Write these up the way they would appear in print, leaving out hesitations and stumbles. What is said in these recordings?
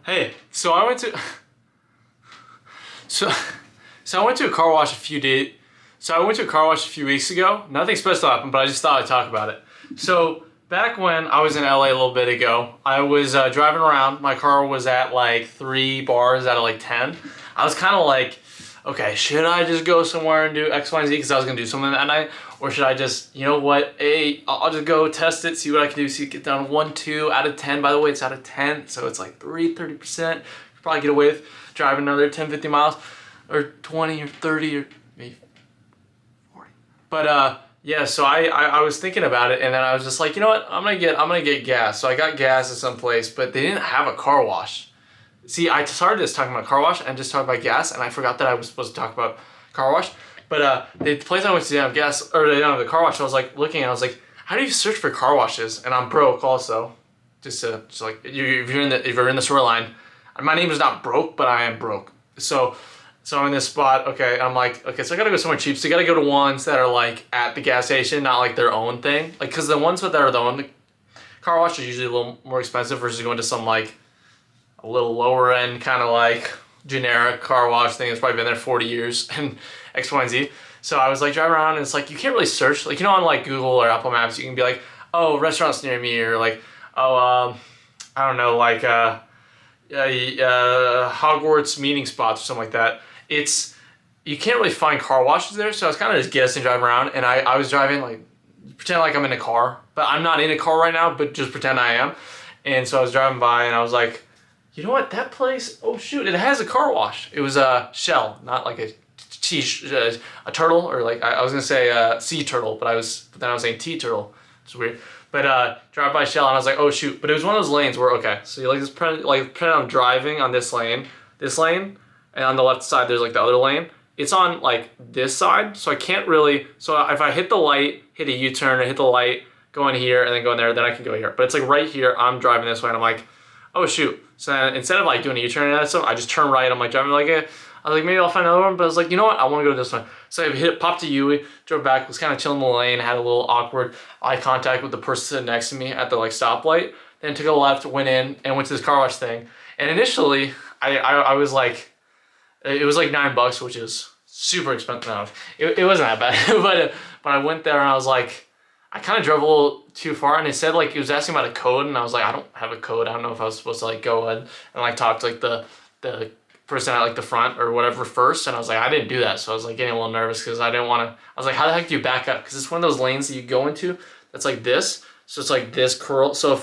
Hey, so I went to so so I went to a car wash a few days. So I went to a car wash a few weeks ago. Nothing special happened, but I just thought I'd talk about it. So back when I was in LA a little bit ago, I was driving around. My car was at like 3 bars out of like 10. I was kind of like, okay, should I just go somewhere and do X, Y, and Z because I was gonna do something that night, or should I just, you know what? Hey, I'll just go test it, see what I can do, see it get down 1, 2 out of 10. By the way, it's out of 10, so it's like 30%. Probably get away with driving another 10, 50 miles, or 20, or 30, or maybe 40. But yeah, so I was thinking about it, and then I was just like, you know what? I'm gonna get gas. So I got gas at some place, but they didn't have a car wash. See, I started this talking about car wash and just talking about gas, and I forgot that I was supposed to talk about car wash. But the place I went to didn't have gas, or they didn't have the car wash. So I was like looking, and I was like, how do you search for car washes? And I'm broke also, just like if you're in the storyline, my name is not broke, but I am broke. So I'm in this spot. Okay, I'm like, okay, so I gotta go somewhere cheap. So you gotta go to ones that are like at the gas station, not like their own thing. Like, cause the ones that are the own car wash are usually a little more expensive versus going to some like a little lower end kind of like generic car wash thing that's probably been there 40 years and X, Y, and Z. So I was like driving around and it's like, you can't really search. Like, you know, on like Google or Apple Maps, you can be like, oh, restaurants near me, or like, oh, I don't know, like Hogwarts meeting spots or something like that. You can't really find car washes there. So I was kind of just guessing driving around, and I was driving like, pretend like I'm in a car, but I'm not in a car right now, but just pretend I am. And so I was driving by and I was like, you know what, that place, oh shoot, it has a car wash. It was a shell, not like a turtle, or like, I was gonna say sea turtle, but then I was saying tea turtle. It's weird. But drive by shell, and I was like, oh shoot. But it was one of those lanes where, okay, so you like this, pretend I'm driving on this lane, and on the left side there's like the other lane. It's on like this side, so I can't really, so if I hit the light, hit a U-turn, or hit the light, go in here, and then go in there, then I can go here. But it's like right here, I'm driving this way, and I'm like, oh shoot. So then, instead of like doing a U-turn and that stuff, I just turn right. I'm like driving like it. I was like, maybe I'll find another one, but I was like, you know what? I want to go to this one. So I popped to Yui, drove back, was kind of chilling in the lane, had a little awkward eye contact with the person sitting next to me at the like stoplight. Then took a left, went in, and went to this car wash thing. And initially, I was like, it was like $9, which is super expensive. No, it wasn't that bad, but I went there and I was like, I kind of drove a little too far, and it said like, it was asking about a code, and I was like, I don't have a code. I don't know if I was supposed to like go and like talk to like the person at like the front or whatever first, and I was like, I didn't do that. So I was like getting a little nervous because I didn't want to, I was like, how the heck do you back up? Because it's one of those lanes that you go into that's like this, so it's like this curl, so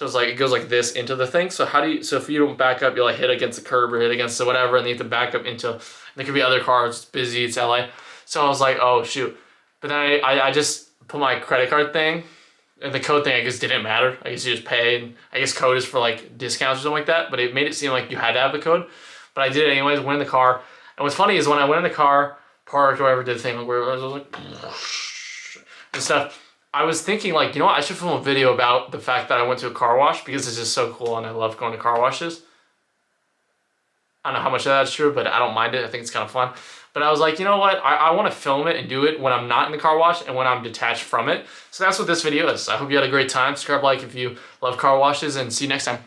it's like, it goes like this into the thing. So so if you don't back up, you like hit against the curb or hit against the whatever, and you have to back up into, there could be other cars, it's busy, it's LA. So I was like, oh shoot. But then I just put my credit card thing, and the code thing I guess didn't matter. I guess you just pay, and I guess code is for like discounts or something like that, but it made it seem like you had to have the code. But I did it anyways, went in the car. And what's funny is when I went in the car, parked, or whatever, did the thing where I was like, and stuff, I was thinking like, you know what, I should film a video about the fact that I went to a car wash because it's just so cool and I love going to car washes. I don't know how much of that's true, but I don't mind it. I think it's kind of fun. But I was like, you know what? I want to film it and do it when I'm not in the car wash and when I'm detached from it. So that's what this video is. I hope you had a great time. Subscribe, like if you love car washes, and see you next time.